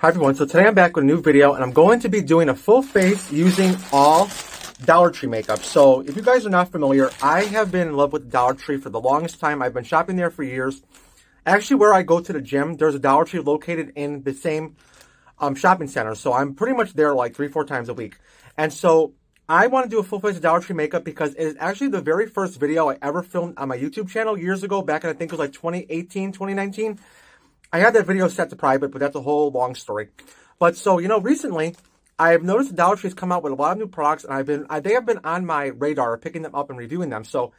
Hi everyone, so today I'm back with a new video and I'm going to be doing a full face using all Dollar Tree makeup. So if you guys are not familiar, I have been in love with Dollar Tree for the longest time. I've been shopping there for years. Actually, where I go to the gym, there's a Dollar Tree located in the same shopping center. So I'm pretty much there like 3-4 times a week. And so I want to do a full face of Dollar Tree makeup because it is actually the very first video I ever filmed on my YouTube channel years ago, back in I think it was like 2018, 2019. I had that video set to private, but that's a whole long story. But so, recently, I've noticed Dollar Tree has come out with a lot of new products, and they have been on my radar, picking them up and reviewing them. So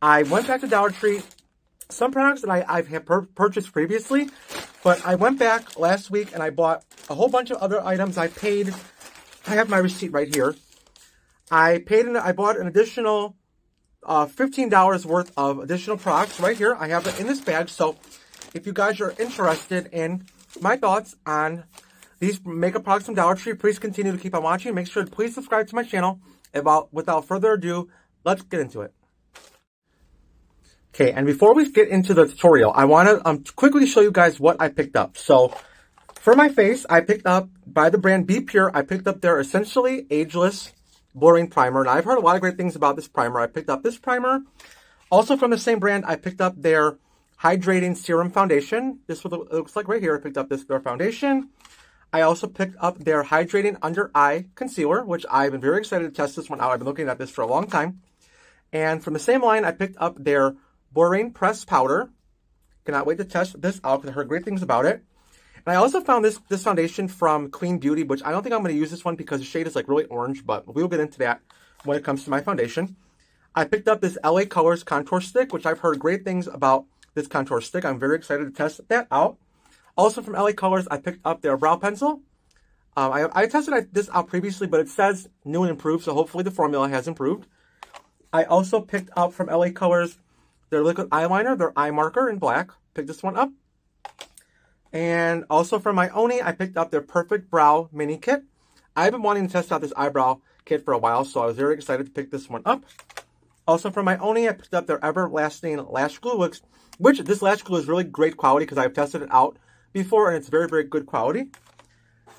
I went back to Dollar Tree. Some products that I've purchased previously, but I went back last week and I bought a whole bunch of other items. I have my receipt right here. I bought an additional $15 worth of additional products right here. I have it in this bag, so if you guys are interested in my thoughts on these makeup products from Dollar Tree, please continue to keep on watching. Make sure to please subscribe to my channel. Without further ado, let's get into it. Okay, and before we get into the tutorial, I want to quickly show you guys what I picked up. So, for my face, I picked up, by the brand b.pure, I picked up their Essentially Ageless Blurring Primer. And I've heard a lot of great things about this primer. I picked up this primer. Also from the same brand, I picked up their Hydrating Serum Foundation. This is what it looks like right here. I picked up their foundation. I also picked up their Hydrating Under Eye Concealer, which I've been very excited to test this one out. I've been looking at this for a long time. And from the same line, I picked up their Blurring Press Powder. Cannot wait to test this out because I heard great things about it. And I also found this foundation from Clean Beauty, which I don't think I'm going to use this one because the shade is like really orange, but we'll get into that when it comes to my foundation. I picked up this LA Colors Contour Stick, which I've heard great things about this contour stick. I'm very excited to test that out. Also from LA Colors, I picked up their brow pencil. I tested this out previously, but it says new and improved, so hopefully the formula has improved. I also picked up from LA Colors their liquid eyeliner, their eye marker in black. Picked this one up. And also from Ioni, I picked up their Perfect Brow Mini Kit. I've been wanting to test out this eyebrow kit for a while, so I was very excited to pick this one up. Also from Ioni, I picked up their Everlasting Lash Glue, which this lash glue is really great quality because I've tested it out before and it's very, very good quality.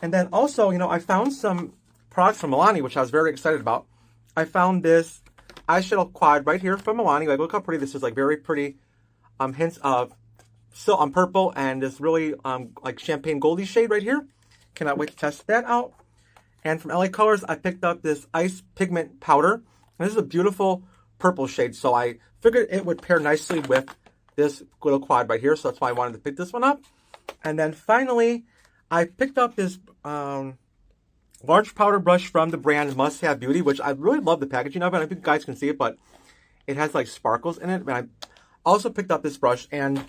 And then also, I found some products from Milani, which I was very excited about. I found this eyeshadow quad right here from Milani. Like, look how pretty this is, like very pretty hints of purple and this really like champagne goldy shade right here. Cannot wait to test that out. And from LA Colors, I picked up this Ice Pigment Powder. And this is a beautiful purple shade, so I figured it would pair nicely with this little quad right here, so that's why I wanted to pick this one up. And then finally, I picked up this large powder brush from the brand Must Have Beauty, which I really love the packaging of it. I don't think you guys can see it, but it has like sparkles in it. And I also picked up this brush, and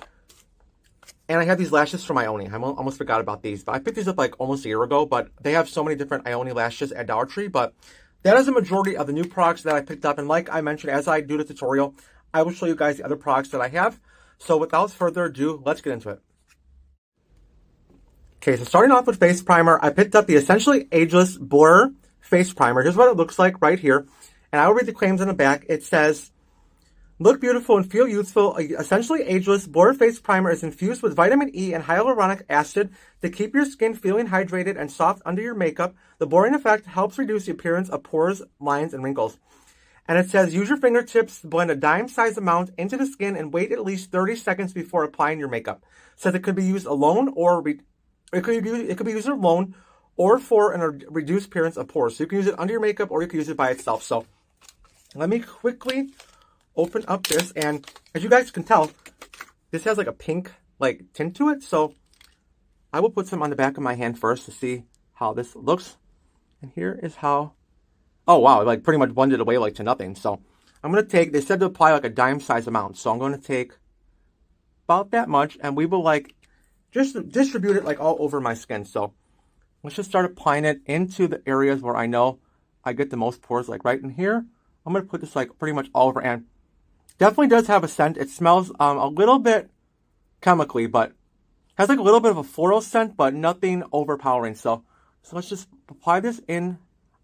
I have these lashes from Ioni. I almost forgot about these, but I picked these up like almost a year ago, but they have so many different Ioni lashes at Dollar Tree. But that is the majority of the new products that I picked up. And like I mentioned, as I do the tutorial, I will show you guys the other products that I have. So without further ado, let's get into it. Okay, so starting off with face primer, I picked up the Essentially Ageless Blur Face Primer. Here's what it looks like right here. And I will read the claims on the back. It says, look beautiful and feel youthful. Essentially Ageless Blur Face Primer is infused with vitamin E and hyaluronic acid to keep your skin feeling hydrated and soft under your makeup. The blurring effect helps reduce the appearance of pores, lines, and wrinkles. And it says, use your fingertips to blend a dime-sized amount into the skin and wait at least 30 seconds before applying your makeup. It says it could be used alone or it could be used alone or for a reduced appearance of pores. So you can use it under your makeup or you can use it by itself. So let me quickly open up this, and as you guys can tell, this has like a pink tint to it. So I will put some on the back of my hand first to see how this looks. And here is how. Oh, wow, like pretty much blended away like to nothing. So I'm going to take, they said to apply like a dime-sized amount. So I'm going to take about that much, and we will just distribute it like all over my skin. So let's just start applying it into the areas where I know I get the most pores, like right in here. I'm going to put this like pretty much all over, and definitely does have a scent. It smells a little bit chemically, but has like a little bit of a floral scent, but nothing overpowering. So let's just apply this in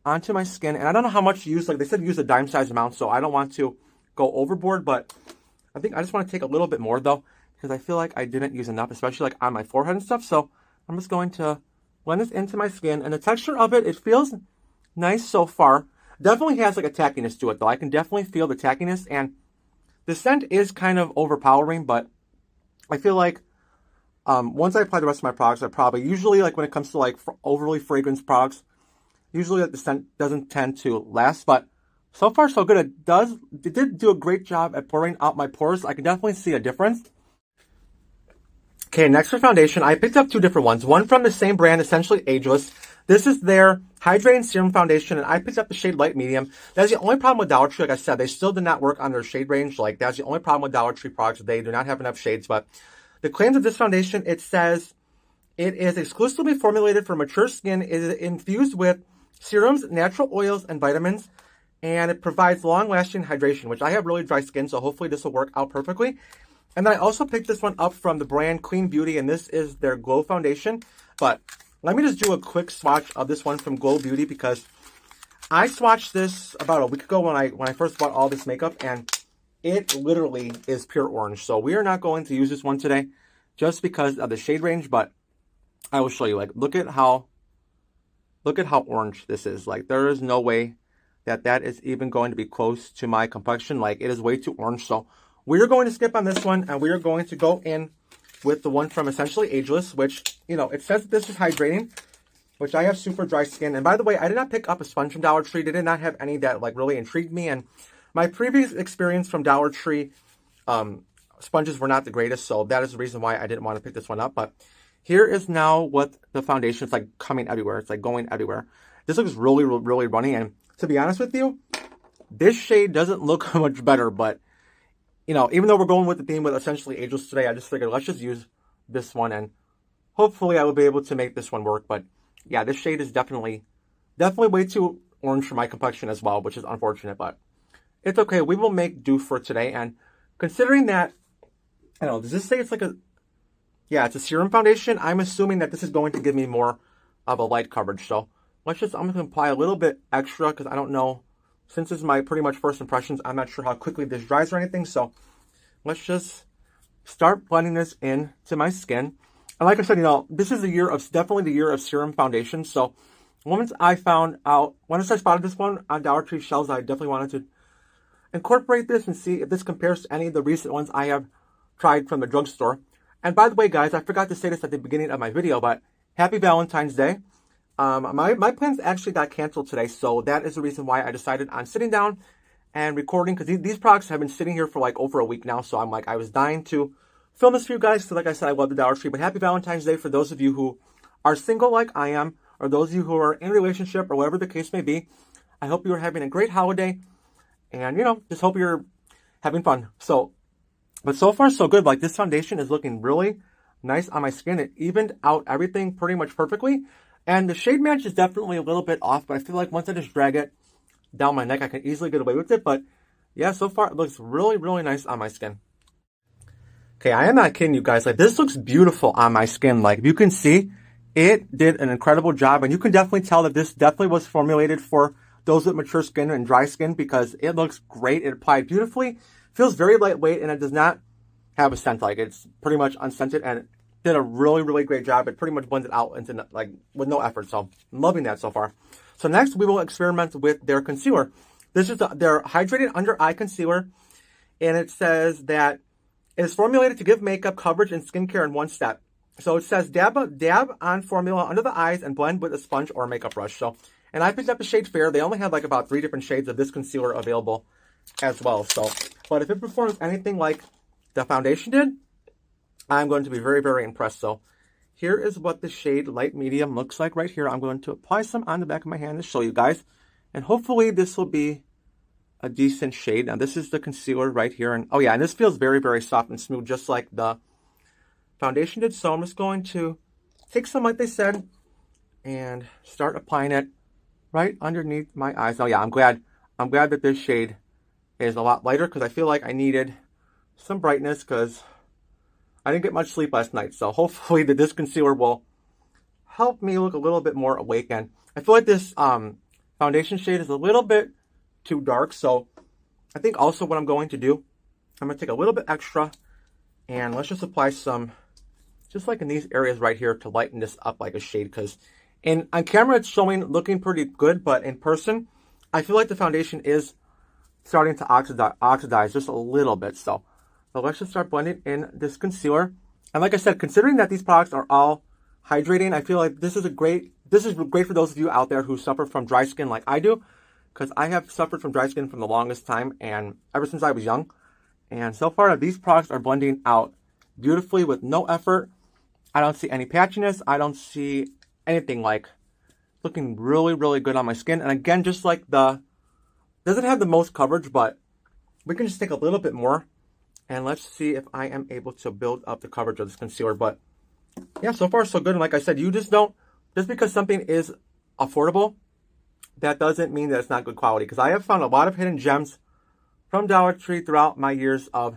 onto my skin. And I don't know how much to use. Like they said, use a dime-sized amount, so I don't want to go overboard, but I think I just want to take a little bit more though, because I feel like I didn't use enough, especially like on my forehead and stuff. So I'm just going to blend this into my skin. And the texture of it, it feels nice so far. Definitely has like a tackiness to it though. I can definitely feel the tackiness, and the scent is kind of overpowering, but I feel like once I apply the rest of my products, I probably, usually like when it comes to like overly fragrance products, usually like the scent doesn't tend to last, but so far so good. It did do a great job at pouring out my pores. I can definitely see a difference. Okay, next for foundation, I picked up two different ones. One from the same brand, essentially Ageless. This is their Hydrating Serum Foundation, and I picked up the shade Light Medium. That's the only problem with Dollar Tree. Like I said, they still did not work on their shade range. Like, that's the only problem with Dollar Tree products. They do not have enough shades, but the claims of this foundation, it says it is exclusively formulated for mature skin. It is infused with serums, natural oils, and vitamins, and it provides long-lasting hydration, which I have really dry skin, so hopefully this will work out perfectly. And then I also picked this one up from the brand Clean Beauty, and this is their Glow Foundation. But let me just do a quick swatch of this one from Glow Beauty, because I swatched this about a week ago when I first bought all this makeup, and it literally is pure orange. So we are not going to use this one today just because of the shade range, but I will show you. Like, look at how orange this is. Like, there is no way that is even going to be close to my complexion. Like, it is way too orange. So we are going to skip on this one, and we are going to go in with the one from essentially Ageless, which, you know, it says that this is hydrating, which I have super dry skin. And by the way, I did not pick up a sponge from Dollar Tree. They did not have any that like really intrigued me. And my previous experience from Dollar Tree, sponges were not the greatest. So that is the reason why I didn't want to pick this one up. But here is now what the foundation is like, coming everywhere. It's like going everywhere. This looks really, really runny. And to be honest with you, this shade doesn't look much better, but you know, even though we're going with the theme with essentially Ageless today, I just figured let's just use this one, and hopefully I will be able to make this one work. But yeah, this shade is definitely way too orange for my complexion as well, which is unfortunate, but it's okay. We will make do for today. And considering that, I don't know, does this say it's like it's a serum foundation? I'm assuming that this is going to give me more of a light coverage. So I'm just going to apply a little bit extra, because I don't know. Since this is my pretty much first impressions, I'm not sure how quickly this dries or anything. So let's just start blending this into my skin. And like I said, you know, this is definitely the year of serum foundation. So once I spotted this one on Dollar Tree shelves, I definitely wanted to incorporate this and see if this compares to any of the recent ones I have tried from the drugstore. And by the way, guys, I forgot to say this at the beginning of my video, but happy Valentine's Day. My plans actually got canceled today, so that is the reason why I decided on sitting down and recording, because these products have been sitting here for like over a week now, so I was dying to film this for you guys, because like I said, I love the Dollar Tree. But happy Valentine's Day for those of you who are single like I am, or those of you who are in a relationship, or whatever the case may be. I hope you are having a great holiday, and, you know, just hope you're having fun. But so far so good. Like, this foundation is looking really nice on my skin. It evened out everything pretty much perfectly. And the shade match is definitely a little bit off, but I feel like once I just drag it down my neck, I can easily get away with it. But yeah, so far it looks really, really nice on my skin. Okay, I am not kidding you guys. Like, this looks beautiful on my skin. Like, you can see, it did an incredible job. And you can definitely tell that this definitely was formulated for those with mature skin and dry skin, because it looks great. It applied beautifully, feels very lightweight, and it does not have a scent. Like, it's pretty much unscented, and did a really, really great job. It pretty much blended out into, like, with no effort. So I'm loving that so far. So next we will experiment with their concealer. This is their Hydrating Under Eye Concealer. And it says that it is formulated to give makeup coverage and skincare in one step. So it says dab on formula under the eyes and blend with a sponge or makeup brush. So, and I picked up the shade Fair. They only had like about 3 different shades of this concealer available as well. So, but if it performs anything like the foundation did, I'm going to be very, very impressed. So here is what the shade Light Medium looks like right here. I'm going to apply some on the back of my hand to show you guys. And hopefully this will be a decent shade. Now this is the concealer right here. And oh yeah, and this feels very, very soft and smooth, just like the foundation did. So I'm just going to take some, like they said, and start applying it right underneath my eyes. Oh yeah, I'm glad that this shade is a lot lighter, because I feel like I needed some brightness, because I didn't get much sleep last night. So hopefully this concealer will help me look a little bit more awake. And I feel like this foundation shade is a little bit too dark. So I think also what I'm going to do, I'm going to take a little bit extra, and let's just apply some just like in these areas right here to lighten this up like a shade, because on camera it's looking pretty good, but in person I feel like the foundation is starting to oxidize just a little bit. So let's just start blending in this concealer. And like I said, considering that these products are all hydrating, I feel like this is great for those of you out there who suffer from dry skin like I do, because I have suffered from dry skin for the longest time and ever since I was young. And so far these products are blending out beautifully with no effort. I don't see any patchiness. I don't see anything, like looking really, really good on my skin. And again, just like doesn't have the most coverage, but we can just take a little bit more. And let's see if I am able to build up the coverage of this concealer. But yeah, so far so good. And like I said, just because something is affordable, that doesn't mean that it's not good quality. Because I have found a lot of hidden gems from Dollar Tree throughout my years of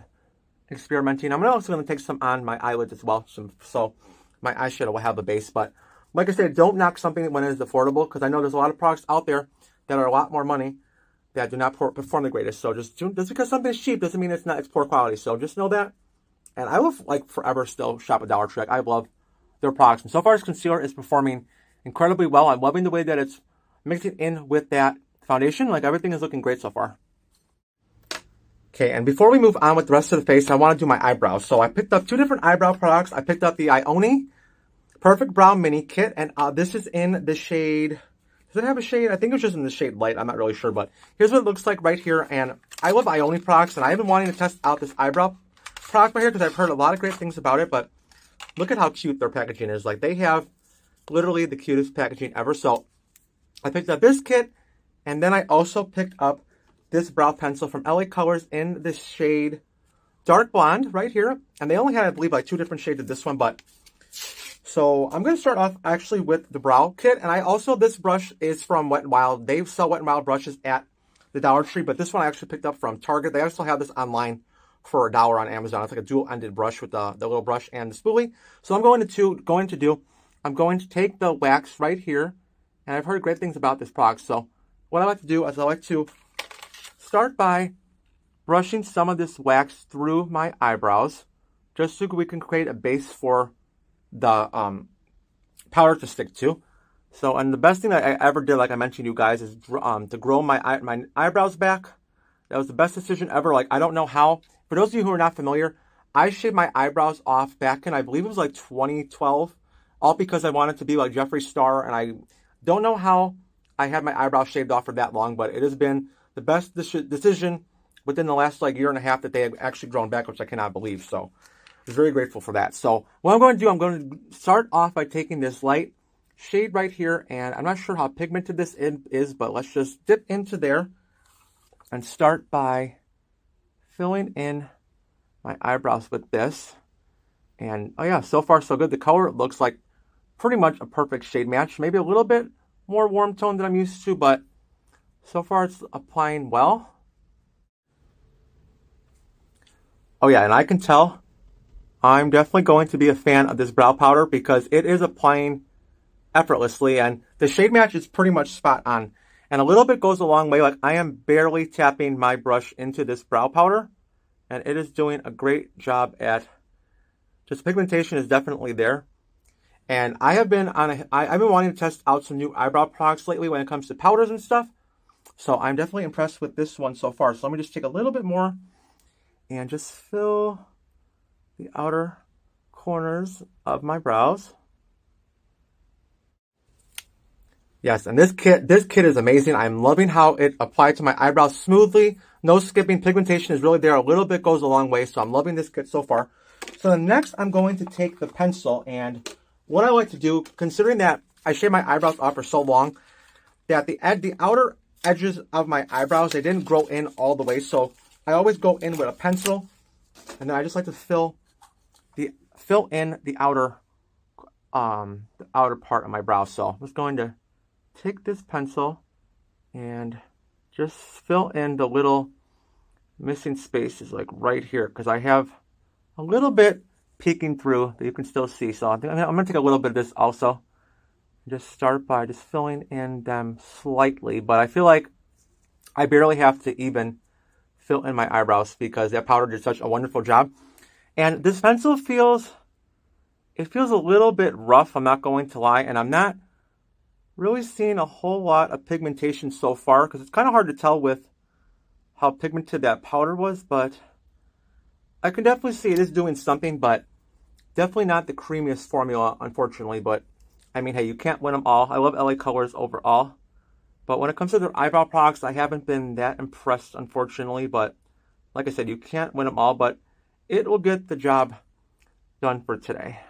experimenting. I'm also going to take some on my eyelids as well, so my eyeshadow will have a base. But like I said, don't knock something when it is affordable, because I know there's a lot of products out there that are a lot more money that do not perform the greatest. So just because something's cheap doesn't mean it's poor quality. So just know that. And I will forever still shop at Dollar Tree. I love their products. And so far, this concealer is performing incredibly well. I'm loving the way that it's mixing in with that foundation. Like, everything is looking great so far. Okay, and before we move on with the rest of the face, I want to do my eyebrows. So I picked up 2 different eyebrow products. I picked up the Ioni Perfect Brown Mini Kit, and this is in the shade... Does it have a shade? I think it's just in the shade Light. I'm not really sure, but here's what it looks like right here. And I love Ioni products, and I've been wanting to test out this eyebrow product right here because I've heard a lot of great things about it. But look at how cute their packaging is. Like, they have literally the cutest packaging ever. So I picked up this kit, and then I also picked up this brow pencil from LA Colors in the shade Dark Blonde right here. And they only had, I believe, like 2 different shades of this one, but... So I'm going to start off actually with the brow kit. And this brush is from Wet n Wild. They sell Wet n Wild brushes at the Dollar Tree, but this one I actually picked up from Target. They also have this online for $1 on Amazon. It's like a dual-ended brush with the little brush and the spoolie. So I'm going to take the wax right here, and I've heard great things about this product. So what I like to do is I like to start by brushing some of this wax through my eyebrows, just so we can create a base for the powder to stick to. So, and the best thing that I ever did, like I mentioned to you guys, is to grow my eyebrows back. That was the best decision ever. Like, I don't know how. For those of you who are not familiar, I shaved my eyebrows off back in, I believe it was like 2012, all because I wanted to be like Jeffree Star, and I don't know how I had my eyebrows shaved off for that long, but it has been the best decision within the last like year and a half that they have actually grown back, which I cannot believe. So I was very grateful for that. So what I'm going to do, I'm going to start off by taking this light shade right here, and I'm not sure how pigmented this is, but let's just dip into there and start by filling in my eyebrows with this. And oh yeah, so far so good. The color looks like pretty much a perfect shade match. Maybe a little bit more warm tone than I'm used to, but so far it's applying well. Oh yeah, and I can tell I'm definitely going to be a fan of this brow powder because it is applying effortlessly, and the shade match is pretty much spot on. And a little bit goes a long way. Like, I am barely tapping my brush into this brow powder, and it is doing a great job at just pigmentation is definitely there. And I have been I've been wanting to test out some new eyebrow products lately when it comes to powders and stuff. So I'm definitely impressed with this one so far. So let me just take a little bit more and just fill the outer corners of my brows. Yes, and this kit is amazing. I'm loving how it applied to my eyebrows smoothly. No skipping. Pigmentation is really there. A little bit goes a long way, so I'm loving this kit so far. So next, I'm going to take the pencil, and what I like to do, considering that I shaved my eyebrows off for so long, that the outer edges of my eyebrows, they didn't grow in all the way, so I always go in with a pencil, and then I just like to fill in the outer part of my brow. So I'm just going to take this pencil and just fill in the little missing spaces, like right here, because I have a little bit peeking through that you can still see. So I'm going to take a little bit of this also. Just start by just filling in them slightly, but I feel like I barely have to even fill in my eyebrows because that powder did such a wonderful job. And this pencil feels it feels a little bit rough, I'm not going to lie, and I'm not really seeing a whole lot of pigmentation so far, because it's kind of hard to tell with how pigmented that powder was, but I can definitely see it is doing something, but definitely not the creamiest formula, unfortunately. But I mean, hey, you can't win them all. I love LA Colors overall, but when it comes to their eyebrow products, I haven't been that impressed, unfortunately. But like I said, you can't win them all, but it will get the job done for today.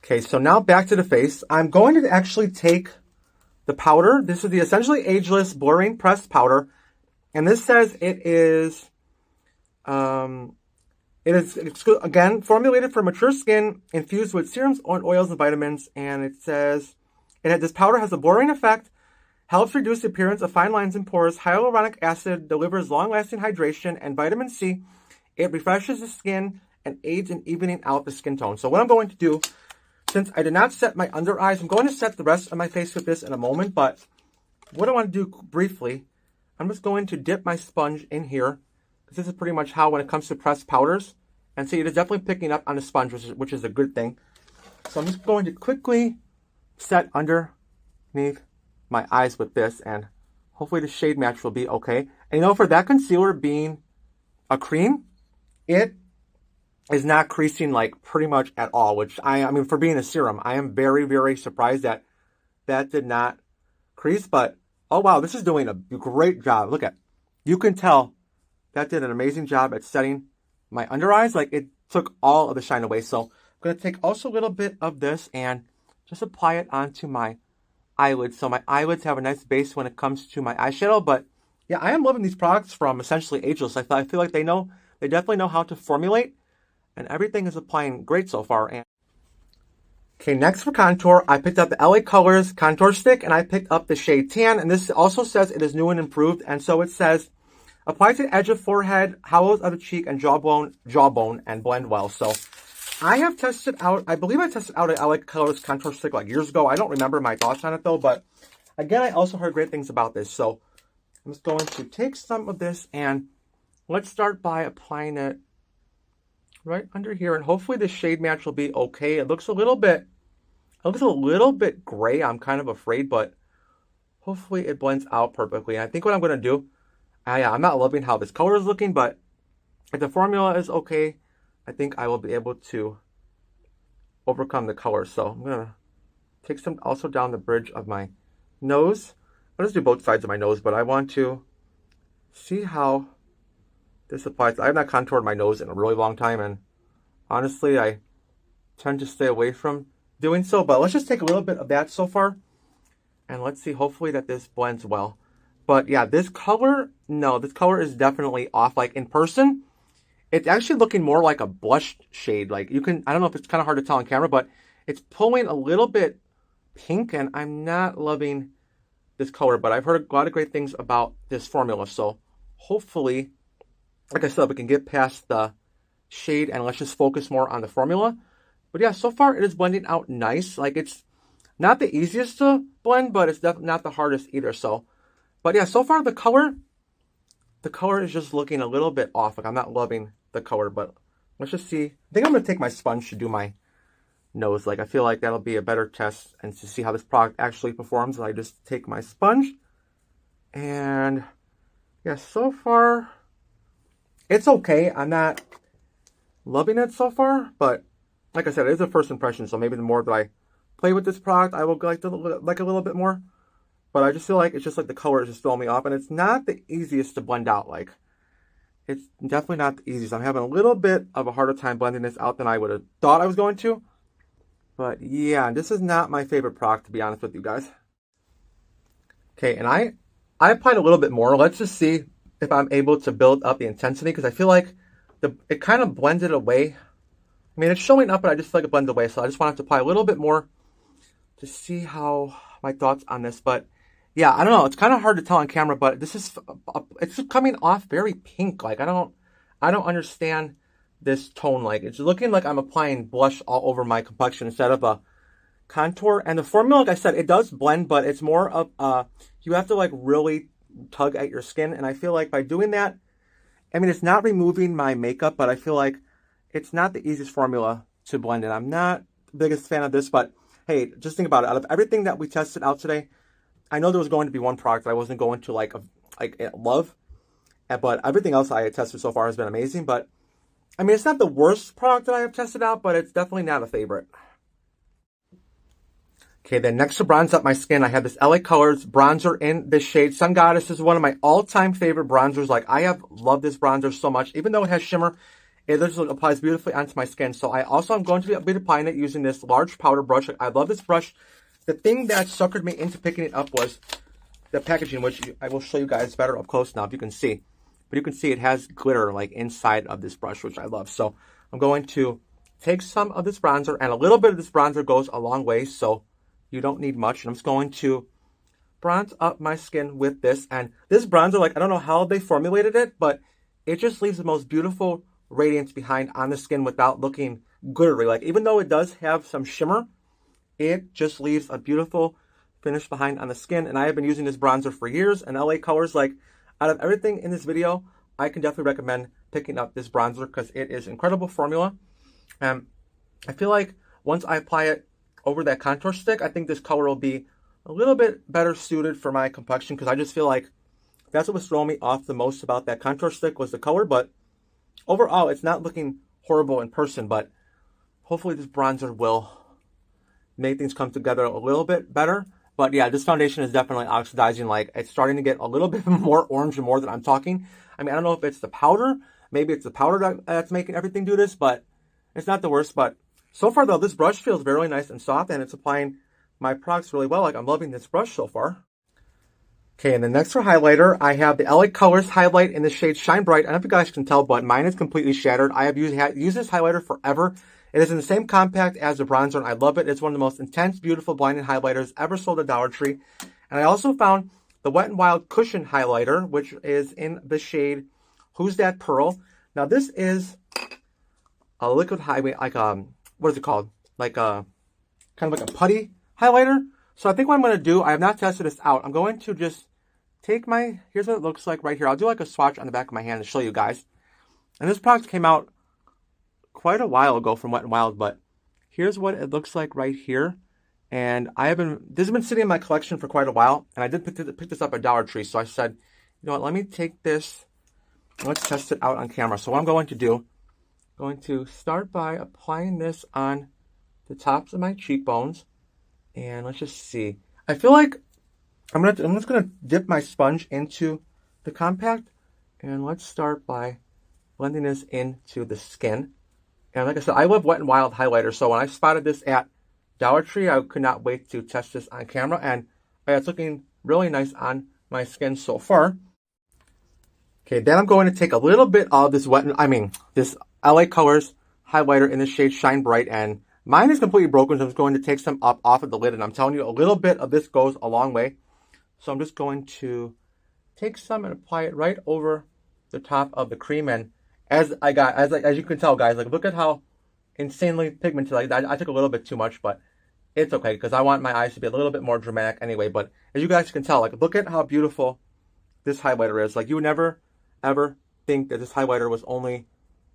Okay, so now back to the face. I'm going to actually take the powder. This is the Essentially Ageless Blurring Pressed Powder. And this says it is, again, formulated for mature skin, infused with serums, oils, and vitamins. And it says, this powder has a blurring effect, helps reduce the appearance of fine lines and pores, hyaluronic acid delivers long-lasting hydration, and vitamin C. It refreshes the skin and aids in evening out the skin tone. So what I'm going to do, since I did not set my under eyes, I'm going to set the rest of my face with this in a moment. But what I want to do briefly, I'm just going to dip my sponge in here. This is pretty much how when it comes to pressed powders. And see, it is definitely picking up on the sponge, which is a good thing. So I'm just going to quickly set underneath my eyes with this. And hopefully the shade match will be okay. And you know, for that concealer being a cream, it is not creasing like pretty much at all. Which, I mean, for being a serum, I am very, very surprised that that did not crease. But oh wow, this is doing a great job. Look at, you can tell that did an amazing job at setting my under eyes. Like, it took all of the shine away. So I'm going to take also a little bit of this and just apply it onto my eyelids. So my eyelids have a nice base when it comes to my eyeshadow. But yeah, I am loving these products from Essentially Ageless. I feel like they definitely know how to formulate, and everything is applying great so far. And okay, next for contour, I picked up the LA Colors Contour Stick, and I picked up the shade Tan, and this also says it is new and improved. And so it says, apply to the edge of forehead, hollows of the cheek, and jawbone, and blend well. So I have tested out, I believe I tested out an LA Colors Contour Stick like years ago. I don't remember my thoughts on it though, but again, I also heard great things about this. So I'm just going to take some of this, and let's start by applying it right under here, and hopefully the shade match will be okay. It looks a little bit gray. I'm kind of afraid, but hopefully it blends out perfectly. And I think what I'm going to do, I'm not loving how this color is looking, but if the formula is okay, I think I will be able to overcome the color. So I'm going to take some also down the bridge of my nose. I'll just do both sides of my nose, but I want to see how this applies. I have not contoured my nose in a really long time, and honestly, I tend to stay away from doing so. But let's just take a little bit of that so far, and let's see, hopefully that this blends well. But yeah, this color is definitely off. Like, in person, it's actually looking more like a blush shade. Like, I don't know if it's kind of hard to tell on camera, but it's pulling a little bit pink, and I'm not loving this color. But I've heard a lot of great things about this formula, so hopefully, like I said, we can get past the shade and let's just focus more on the formula. But yeah, so far it is blending out nice. Like, it's not the easiest to blend, but it's definitely not the hardest either. So, but yeah, so far the color is just looking a little bit off. Like, I'm not loving the color, but let's just see. I think I'm going to take my sponge to do my nose. Like, I feel like that'll be a better test and to see how this product actually performs. And I just take my sponge, and yeah, so far it's okay. I'm not loving it so far, but like I said, it is a first impression, so maybe the more that I play with this product, I will like a little bit more. But I just feel like it's just like the color is just throwing me off, and it's not the easiest to blend out. Like, it's definitely not the easiest. I'm having a little bit of a harder time blending this out than I would have thought I was going to. But yeah, this is not my favorite product, to be honest with you guys. Okay, and I applied a little bit more. Let's just see if I'm able to build up the intensity, because I feel like it kind of blended away. I mean, it's showing up, but I just feel like it blends away. So I just want to apply a little bit more to see how my thoughts on this. But yeah, I don't know. It's kind of hard to tell on camera, but it's coming off very pink. Like, I don't understand this tone. Like, it's looking like I'm applying blush all over my complexion instead of a contour. And the formula, like I said, it does blend, but it's more of you have to like really tug at your skin. And I feel like by doing that, I mean, it's not removing my makeup, but I feel like it's not the easiest formula to blend in. I'm not the biggest fan of this, but hey, just think about it. Out of everything that we tested out today, I know there was going to be one product that I wasn't going to like love, but everything else I tested so far has been amazing. But I mean, it's not the worst product that I have tested out, but it's definitely not a favorite. Okay, then next to bronze up my skin, I have this LA Colors bronzer in this shade Sun Goddess. This is one of my all-time favorite bronzers. Like, I have loved this bronzer so much. Even though it has shimmer, it literally applies beautifully onto my skin. So I also am going to be applying it using this large powder brush. I love this brush. The thing that suckered me into picking it up was the packaging, which I will show you guys better up close now if you can see. But you can see it has glitter like inside of this brush, which I love. So I'm going to take some of this bronzer, and a little bit of this bronzer goes a long way, so you don't need much. And I'm just going to bronze up my skin with this. And this bronzer, like, I don't know how they formulated it, but it just leaves the most beautiful radiance behind on the skin without looking glittery. Like, even though it does have some shimmer, it just leaves a beautiful finish behind on the skin. And I have been using this bronzer for years. And LA Colors, like, out of everything in this video, I can definitely recommend picking up this bronzer because it is incredible formula. And I feel like once I apply it over that contour stick, I think this color will be a little bit better suited for my complexion, because I just feel like that's what was throwing me off the most about that contour stick was the color. But overall, it's not looking horrible in person, but hopefully this bronzer will make things come together a little bit better. But yeah, this foundation is definitely oxidizing. Like, it's starting to get a little bit more orange and more than I'm talking. I mean, I don't know if it's the powder. Maybe it's the powder that's making everything do this, but it's not the worst. But so far, though, this brush feels very nice and soft, and it's applying my products really well. Like, I'm loving this brush so far. Okay, and then next for highlighter, I have the LA Colors highlight in the shade Shine Bright. I don't know if you guys can tell, but mine is completely shattered. I have used this highlighter forever. It is in the same compact as the bronzer, and I love it. It's one of the most intense, beautiful blinding highlighters ever sold at Dollar Tree. And I also found the Wet n Wild Cushion highlighter, which is in the shade Who's That Pearl. Now, this is a liquid highlight, like what is it called? Like a kind of like a putty highlighter. So I think what I'm going to do, I have not tested this out. I'm going to just take my, here's what it looks like right here. I'll do like a swatch on the back of my hand to show you guys. And this product came out quite a while ago from Wet n Wild, but here's what it looks like right here. And this has been sitting in my collection for quite a while, and I did pick this up at Dollar Tree. So I said, you know what, let me take this and let's test it out on camera. So what I'm going to do, I'm going to start by applying this on the tops of my cheekbones. And let's just see. I feel like I'm just gonna dip my sponge into the compact, and let's start by blending this into the skin. And like I said, I love Wet n Wild highlighter, so when I spotted this at Dollar Tree, I could not wait to test this on camera, and it's looking really nice on my skin so far. Okay, then I'm going to take a little bit of this this LA Colors highlighter in the shade Shine Bright, and mine is completely broken, so I'm just going to take some up off of the lid, and I'm telling you, a little bit of this goes a long way. So I'm just going to take some and apply it right over the top of the cream. And as you can tell, guys, like, look at how insanely pigmented. Like, I took a little bit too much, but it's okay because I want my eyes to be a little bit more dramatic anyway. But as you guys can tell, like, look at how beautiful this highlighter is. Like, you would never ever think that this highlighter was only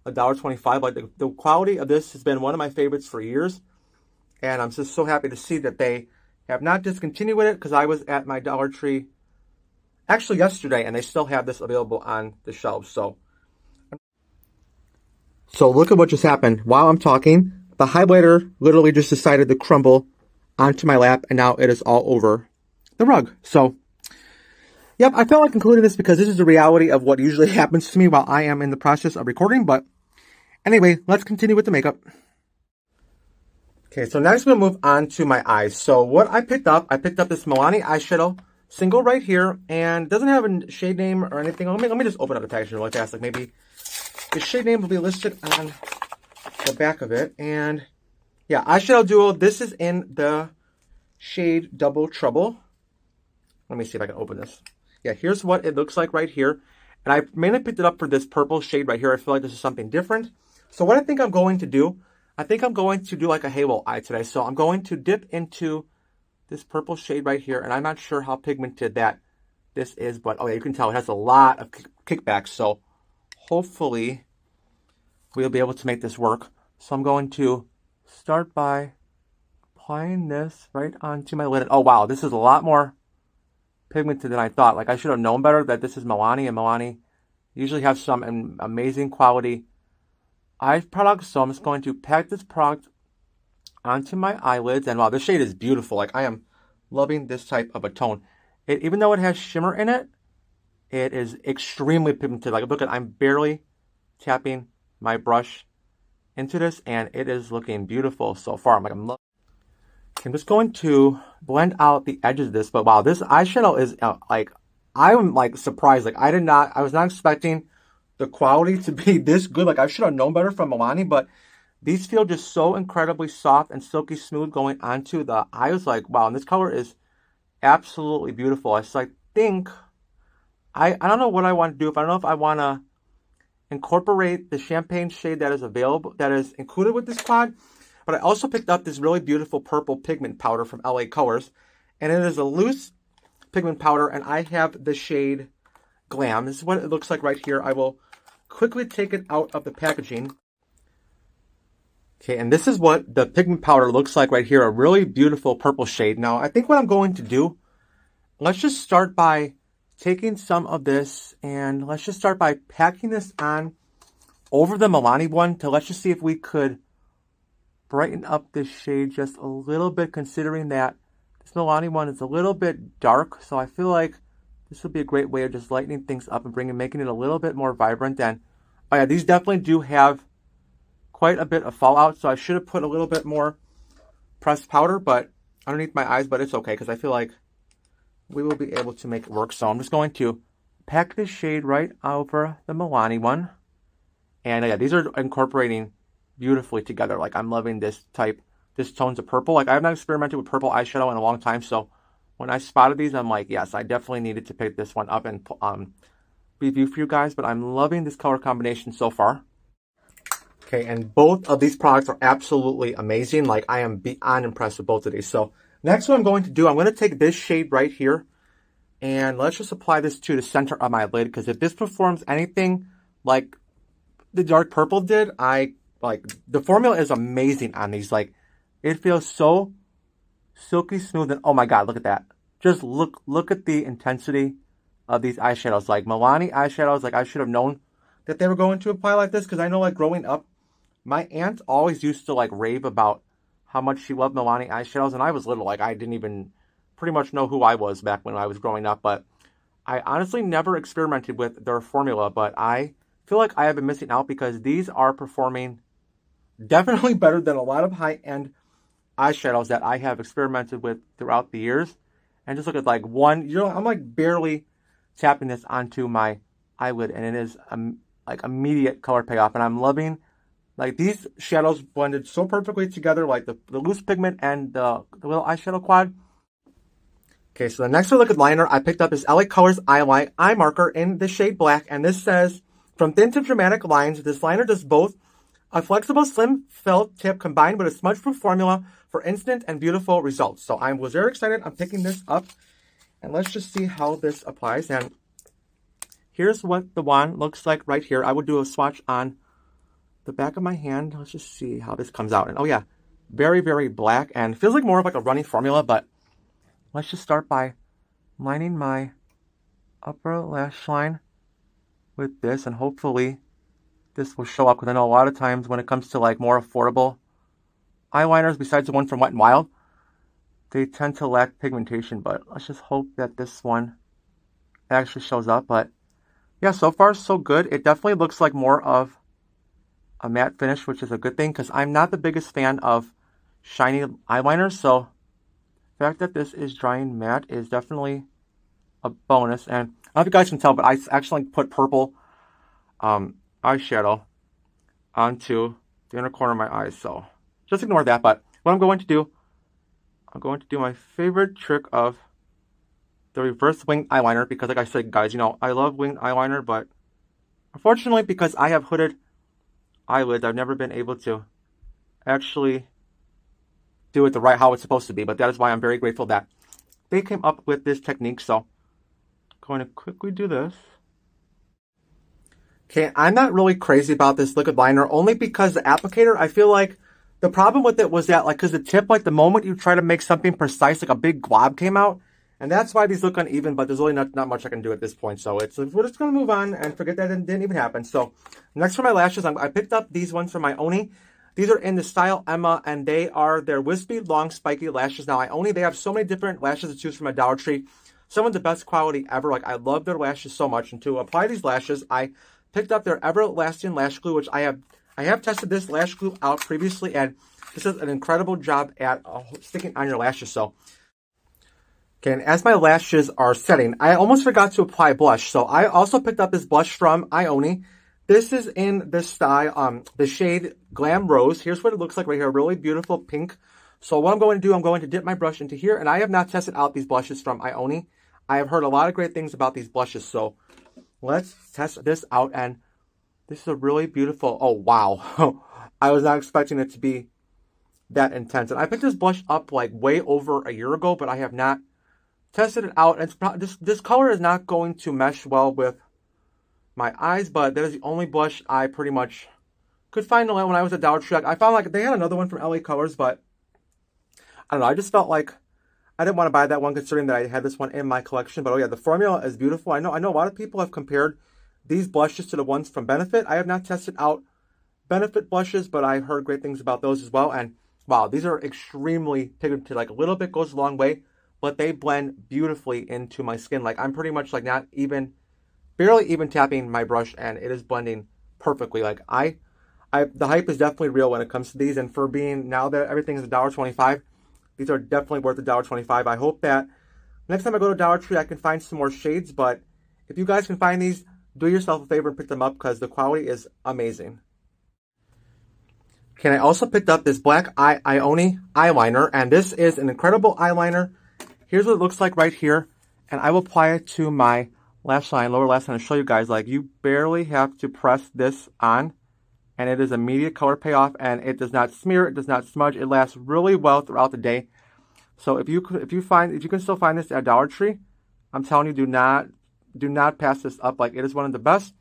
$1.25. Like, the quality of this has been one of my favorites for years, and I'm just so happy to see that they have not discontinued with it, because I was at my Dollar Tree actually yesterday, and they still have this available on the shelves. So look at what just happened. While I'm talking, the highlighter literally just decided to crumble onto my lap, and now it is all over the rug. So yep, I felt like including this because this is the reality of what usually happens to me while I am in the process of recording. But anyway, let's continue with the makeup. Okay, so next we'll move on to my eyes. So what I picked up this Milani eyeshadow single right here, and it doesn't have a shade name or anything. Let me just open up the packaging really fast. Like, maybe the shade name will be listed on the back of it. And yeah, eyeshadow duo. This is in the shade Double Trouble. Let me see if I can open this. Yeah, here's what it looks like right here. And I mainly picked it up for this purple shade right here. I feel like this is something different. So what I think I'm going to do, I think I'm going to do like a halo eye today. So I'm going to dip into this purple shade right here. And I'm not sure how pigmented that this is, but oh yeah, you can tell it has a lot of kickbacks. So hopefully we'll be able to make this work. So I'm going to start by applying this right onto my lid. Oh wow, this is a lot more pigmented than I thought. Like I should have known better that this is Milani, and Milani usually have some amazing quality eye products. So I'm just going to pack this product onto my eyelids, and wow, this shade is beautiful. Like I am loving this type of a tone. Even though it has shimmer in it, it is extremely pigmented. Like look at, I'm barely tapping my brush into this, and it is looking beautiful so far. I'm just going to blend out the edges of this, but wow, this eyeshadow is I'm like surprised. Like I was not expecting the quality to be this good. Like I should have known better from Milani, but these feel just so incredibly soft and silky smooth going onto the eye. I was like, wow, and this color is absolutely beautiful. I think, I don't know what I want to do. I don't know if I want to incorporate the champagne shade that is available, that is included with this quad. But I also picked up this really beautiful purple pigment powder from LA Colors. And it is a loose pigment powder, and I have the shade Glam. This is what it looks like right here. I will quickly take it out of the packaging. Okay, and this is what the pigment powder looks like right here. A really beautiful purple shade. Now, I think what I'm going to do, let's just start by taking some of this, and let's just start by packing this on over the Milani one to, let's just see if we could brighten up this shade just a little bit, considering that this Milani one is a little bit dark. So I feel like this would be a great way of just lightening things up and making it a little bit more vibrant. And oh yeah, these definitely do have quite a bit of fallout, so I should have put a little bit more pressed powder but underneath my eyes, but it's okay because I feel like we will be able to make it work. So I'm just going to pack this shade right over the Milani one. And yeah, these are incorporating beautifully together. Like I'm loving this tones of purple. Like I have not experimented with purple eyeshadow in a long time, so when I spotted these, I'm like, yes, I definitely needed to pick this one up and review for you guys. But I'm loving this color combination so far. Okay, and both of these products are absolutely amazing. Like I am beyond impressed with both of these. So next what I'm going to do, I'm going to take this shade right here, and let's just apply this to the center of my lid, because if this performs anything like the dark purple did, the formula is amazing on these. Like it feels so silky smooth, and oh my god, look at that. Just look at the intensity of these eyeshadows. Like Milani eyeshadows, like I should have known that they were going to apply like this, because I know like growing up, my aunt always used to like rave about how much she loved Milani eyeshadows, and I was little. Like I didn't even pretty much know who I was back when I was growing up, but I honestly never experimented with their formula. But I feel like I have been missing out, because these are performing definitely better than a lot of high-end eyeshadows that I have experimented with throughout the years. And just look at like one, I'm like barely tapping this onto my eyelid, and it is like immediate color payoff. And I'm loving like these shadows blended so perfectly together, like the loose pigment and the little eyeshadow quad. Okay, so the next liquid liner I picked up is LA Colors eye marker in the shade black, and this says, from thin to dramatic lines, this liner does both a flexible slim felt tip combined with a smudge-proof formula for instant and beautiful results. So I was very excited. I'm picking this up, and let's just see how this applies. And here's what the wand looks like right here. I would do a swatch on the back of my hand. Let's just see how this comes out. And oh yeah, very, very black, and feels like more of like a running formula. But let's just start by lining my upper lash line with this, and hopefully this will show up, because I know a lot of times when it comes to like more affordable eyeliners, besides the one from Wet n Wild, they tend to lack pigmentation. But let's just hope that this one actually shows up. But yeah, so far so good. It definitely looks like more of a matte finish, which is a good thing, because I'm not the biggest fan of shiny eyeliners. So the fact that this is drying matte is definitely a bonus. And I don't know if you guys can tell, but I actually put purple eyeshadow onto the inner corner of my eyes, so just ignore that. But what I'm going to do, I'm going to do my favorite trick of the reverse winged eyeliner, because like I said, guys, I love winged eyeliner, but unfortunately, because I have hooded eyelids, I've never been able to actually do it how it's supposed to be. But that is why I'm very grateful that they came up with this technique. So I'm going to quickly do this. Okay, I'm not really crazy about this liquid liner, only because the applicator, I feel like The problem with it was that, like, because the tip, like, the moment you try to make something precise, like a big glob came out. And that's why these look uneven, but there's really not much I can do at this point. So we're just going to move on and forget that it didn't even happen. So next for my lashes, I picked up these ones from Ioni. These are in the style Emma, and they're wispy, long, spiky lashes. Now, Ioni, they have so many different lashes to choose from at Dollar Tree. Some of the best quality ever. Like, I love their lashes so much. And to apply these lashes, I picked up their Everlasting Lash Glue, which I have tested this lash glue out previously, and this does an incredible job at sticking on your lashes. So, okay, and as my lashes are setting, I almost forgot to apply blush. So I also picked up this blush from Ioni. This is in the style, the shade Glam Rose. Here's what it looks like right here. Really beautiful pink. So what I'm going to do, I'm going to dip my brush into here. And I have not tested out these blushes from Ioni. I have heard a lot of great things about these blushes. So let's test this out. And this is a really beautiful, oh wow. I was not expecting it to be that intense. And I picked this blush up like way over a year ago, but I have not tested it out. And this color is not going to mesh well with my eyes, but that is the only blush I pretty much could find when I was at Dollar Tree. I found like they had another one from LA Colors, but I don't know. I just felt like I didn't want to buy that one considering that I had this one in my collection. But oh yeah, the formula is beautiful. I know a lot of people have compared these blushes to the ones from Benefit. I have not tested out Benefit blushes, but I heard great things about those as well. And wow, these are extremely pigmented. Like a little bit goes a long way, but they blend beautifully into my skin. Like I'm pretty much like not even, barely even tapping my brush, and it is blending perfectly. Like the hype is definitely real when it comes to these. And for being, now that everything is $1.25, these are definitely worth $1.25. I hope that next time I go to Dollar Tree, I can find some more shades. But if you guys can find these, do yourself a favor and pick them up because the quality is amazing. Okay, I also picked up this black Ioni eyeliner, and this is an incredible eyeliner. Here's what it looks like right here, and I will apply it to my lash line, lower lash line, and show you guys. Like, you barely have to press this on, and it is immediate color payoff, and it does not smear, it does not smudge. It lasts really well throughout the day. So if you can still find this at Dollar Tree, I'm telling you, do not pass this up. Like, it is one of the best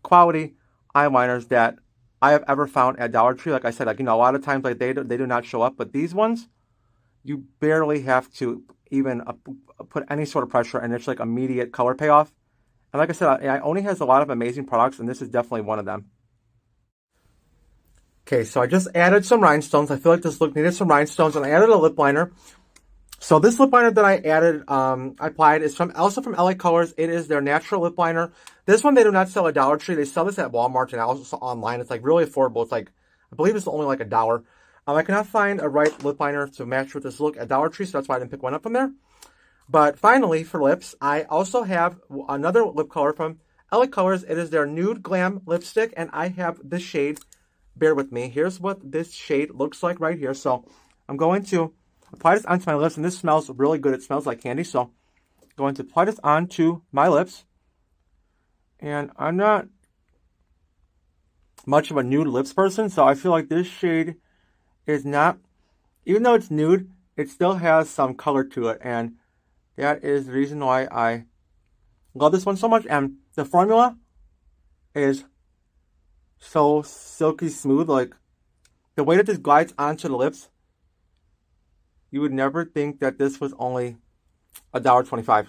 quality eyeliners that I have ever found at Dollar Tree. Like I said, like, you know, a lot of times like they do not show up, but these ones, you barely have to even put any sort of pressure, and it's like immediate color payoff. And like I said, Ioni has a lot of amazing products, and this is definitely one of them. Okay, so I just added some rhinestones. I feel like this look needed some rhinestones, and I added a lip liner. So this lip liner that I added, I applied, is also from LA Colors. It is their natural lip liner. This one they do not sell at Dollar Tree. They sell this at Walmart and also online. It's like really affordable. It's like, I believe it's only like $1. I cannot find a right lip liner to match with this look at Dollar Tree, so that's why I didn't pick one up from there. But finally, for lips, I also have another lip color from LA Colors. It is their Nude Glam lipstick, and I have this shade. Bear with me. Here's what this shade looks like right here. So I'm going to apply this onto my lips, and this smells really good. It smells like candy. So I'm going to apply this onto my lips. And I'm not much of a nude lips person, so I feel like this shade is not, even though it's nude, it still has some color to it. And that is the reason why I love this one so much. And the formula is so silky smooth. Like, the way that this glides onto the lips, you would never think that this was only $1.25.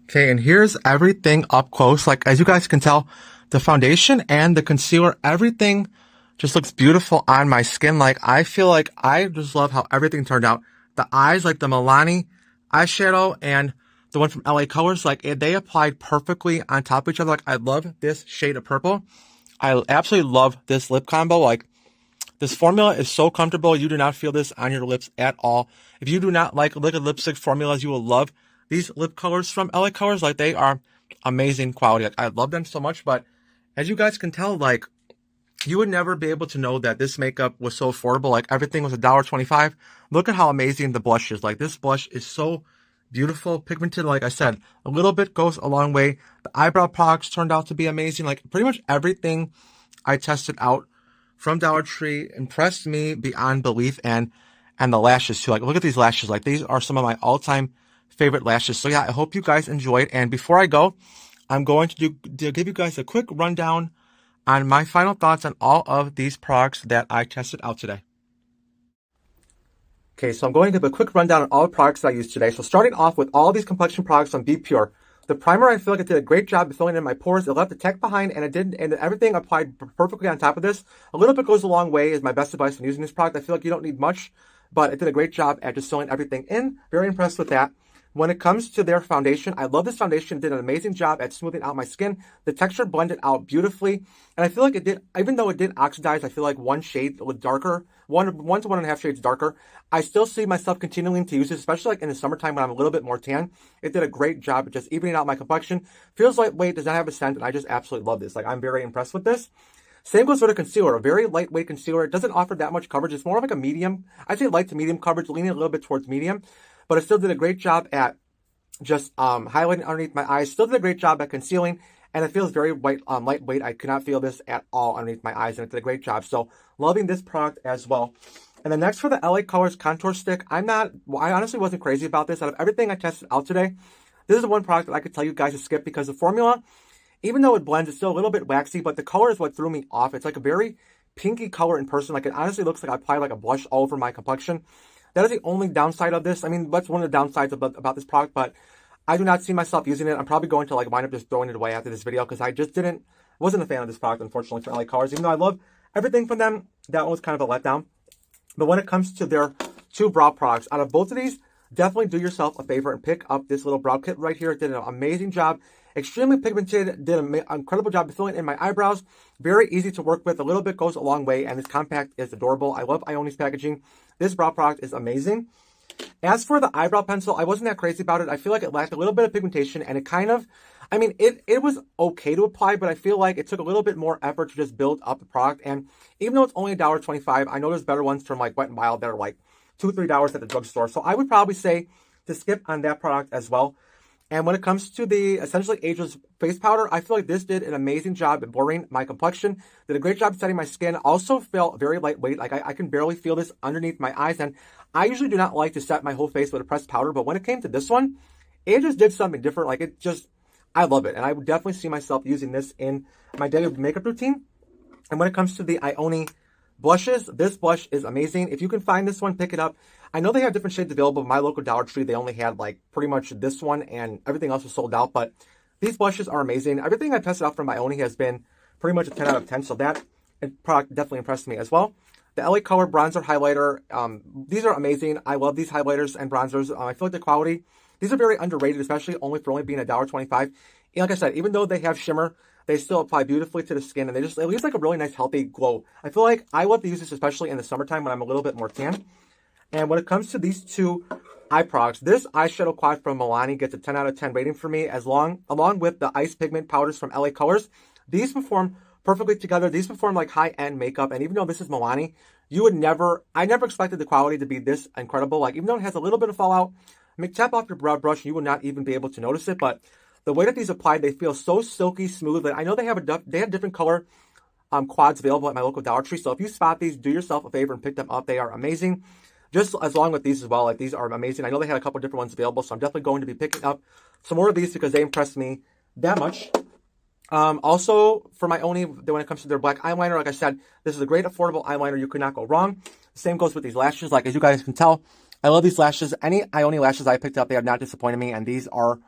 Okay, and here's everything up close. Like, as you guys can tell, the foundation and the concealer, everything just looks beautiful on my skin. Like, I feel like I just love how everything turned out. The eyes, like the Milani eyeshadow and the one from LA Colors, like they applied perfectly on top of each other. Like, I love this shade of purple. I absolutely love this lip combo. Like, this formula is so comfortable. You do not feel this on your lips at all. If you do not like liquid lipstick formulas, you will love these lip colors from LA Colors. Like, they are amazing quality. Like, I love them so much. But as you guys can tell, like, you would never be able to know that this makeup was so affordable. Like, everything was $1.25. Look at how amazing the blush is. Like, this blush is so beautiful, pigmented. Like I said, a little bit goes a long way. The eyebrow products turned out to be amazing. Like, pretty much everything I tested out from Dollar Tree impressed me beyond belief. And the lashes too. Like, look at these lashes. Like, these are some of my all-time favorite lashes. So yeah, I hope you guys enjoyed. And before I go, I'm going to give you guys a quick rundown on my final thoughts on all of these products that I tested out today. Okay, so I'm going to give a quick rundown on all the products that I used today. So starting off with all these complexion products on b.pure. The primer, I feel like it did a great job of filling in my pores. It left the tech behind, and everything applied perfectly on top of this. A little bit goes a long way is my best advice when using this product. I feel like you don't need much, but it did a great job at just filling everything in. Very impressed with that. When it comes to their foundation, I love this foundation. It did an amazing job at smoothing out my skin. The texture blended out beautifully. And I feel like it did, even though it did oxidize, I feel like one shade was darker, one to 1.5 shades darker. I still see myself continuing to use it, especially like in the summertime when I'm a little bit more tan. It did a great job at just evening out my complexion. Feels lightweight, does not have a scent, and I just absolutely love this. Like, I'm very impressed with this. Same goes with a concealer, a very lightweight concealer. It doesn't offer that much coverage. It's more of like a medium, I'd say light to medium coverage, leaning a little bit towards medium. But it still did a great job at just highlighting underneath my eyes. Still did a great job at concealing, and it feels very lightweight. I could not feel this at all underneath my eyes, and it did a great job. So loving this product as well. And then next for the LA Colors Contour Stick, I honestly wasn't crazy about this. Out of everything I tested out today, this is the one product that I could tell you guys to skip because the formula, even though it blends, it's still a little bit waxy, but the color is what threw me off. It's like a very pinky color in person. Like, it honestly looks like I applied like a blush all over my complexion. That is the only downside of this. I mean, that's one of the downsides about this product, but I do not see myself using it. I'm probably going to like wind up just throwing it away after this video because I just wasn't a fan of this product, unfortunately, for LA Colors. Even though I love everything from them, that one was kind of a letdown. But when it comes to their two brow products, out of both of these, definitely do yourself a favor and pick up this little brow kit right here. It did an amazing job. Extremely pigmented, did an incredible job of filling in my eyebrows. Very easy to work with. A little bit goes a long way, and this compact is adorable. I love Ioni's packaging. This brow product is amazing. As for the eyebrow pencil, I wasn't that crazy about it. I feel like it lacked a little bit of pigmentation, and it kind of, I mean, it was okay to apply, but I feel like it took a little bit more effort to just build up the product. And even though it's only $1.25, I know there's better ones from like Wet n Wild that are like $2, $3 at the drugstore. So I would probably say to skip on that product as well. And when it comes to the essentially Ageless face powder, I feel like this did an amazing job at blurring my complexion. Did a great job setting my skin. Also felt very lightweight. Like I can barely feel this underneath my eyes. And I usually do not like to set my whole face with a pressed powder. But when it came to this one, it just did something different. Like it just, I love it. And I would definitely see myself using this in my daily makeup routine. And when it comes to the Ioni blushes, this blush is amazing. If you can find this one, pick it up. I know they have different shades available. In my local Dollar Tree, they only had like pretty much this one and everything else was sold out. But these blushes are amazing. Everything I tested out from Ioni has been pretty much a 10 out of 10. So that product definitely impressed me as well. The LA Color Bronzer Highlighter, these are amazing. I love these highlighters and bronzers. I feel like the quality, these are very underrated, especially only being $1.25. And like I said, even though they have shimmer, they still apply beautifully to the skin, and they just, it leaves like a really nice, healthy glow. I feel like I love to use this, especially in the summertime when I'm a little bit more tan. And when it comes to these two eye products, this eyeshadow quad from Milani gets a 10 out of 10 rating for me, along with the Ice Pigment powders from LA Colors. These perform perfectly together. These perform like high-end makeup, and even though this is Milani, I never expected the quality to be this incredible. Like, even though it has a little bit of fallout, I mean, tap off your brow brush, and you will not even be able to notice it, but the way that these apply, they feel so silky smooth. That I know they have different color quads available at my local Dollar Tree. So if you spot these, do yourself a favor and pick them up. They are amazing. Just as long with these as well. Like, these are amazing. I know they had a couple different ones available, so I'm definitely going to be picking up some more of these because they impressed me that much. Also, for my Ioni, when it comes to their black eyeliner, like I said, this is a great affordable eyeliner. You could not go wrong. The same goes with these lashes. Like, as you guys can tell, I love these lashes. Any Ioni lashes I picked up, they have not disappointed me, and these are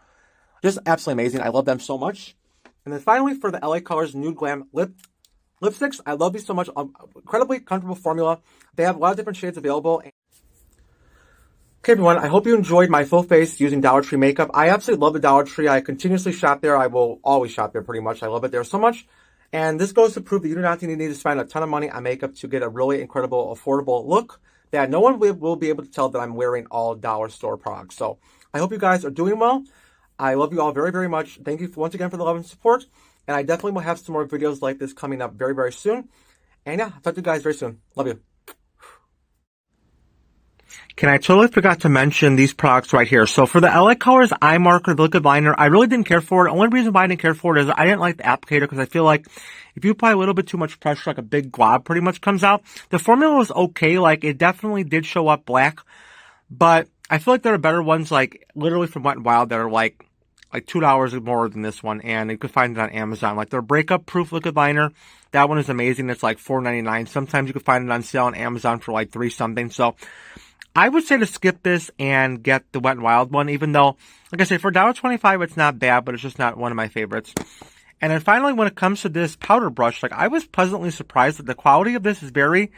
just absolutely amazing. I love them so much. And then finally, for the LA Colors Nude Glam lipsticks, I love these so much. Incredibly comfortable formula. They have a lot of different shades available. Okay, everyone, I hope you enjoyed my full face using Dollar Tree makeup. I absolutely love the Dollar Tree. I continuously shop there. I will always shop there pretty much. I love it there so much. And this goes to prove that you do not need to spend a ton of money on makeup to get a really incredible, affordable look that no one will be able to tell that I'm wearing all dollar store products. So I hope you guys are doing well. I love you all very, very much. Thank you once again for the love and support. And I definitely will have some more videos like this coming up very, very soon. And yeah, I'll talk to you guys very soon. Love you. Okay, I totally forgot to mention these products right here. So for the LA Colors Eye Marker, the liquid liner, I really didn't care for it. The only reason why I didn't care for it is I didn't like the applicator because I feel like if you apply a little bit too much pressure, like a big glob pretty much comes out. The formula was okay. Like, it definitely did show up black, but I feel like there are better ones, like literally from Wet n Wild, that are like like $2 more than this one, and you could find it on Amazon. Like their breakup proof liquid liner, that one is amazing. It's like $4.99. Sometimes you can find it on sale on Amazon for like $3 something. So I would say to skip this and get the Wet n Wild one, even though, like I say, for $1.25 it's not bad, but it's just not one of my favorites. And then finally, when it comes to this powder brush, like I was pleasantly surprised that the quality of this is very,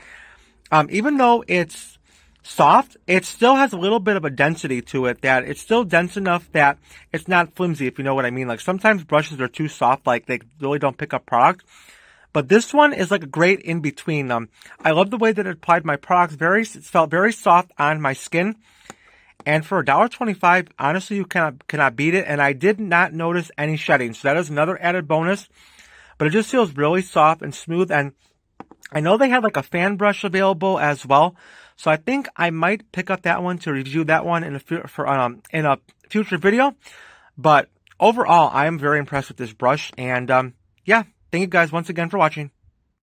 even though it's soft, it still has a little bit of a density to it, that it's still dense enough that it's not flimsy, if you know what I mean. Like sometimes brushes are too soft, like they really don't pick up product. But this one is like a great in between. I love the way that it applied my products. It felt very soft on my skin. And for $1.25, honestly, you cannot beat it. And I did not notice any shedding. So that is another added bonus. But it just feels really soft and smooth. And I know they have like a fan brush available as well. So I think I might pick up that one to review that one in a future video. But overall, I am very impressed with this brush. And yeah, thank you guys once again for watching.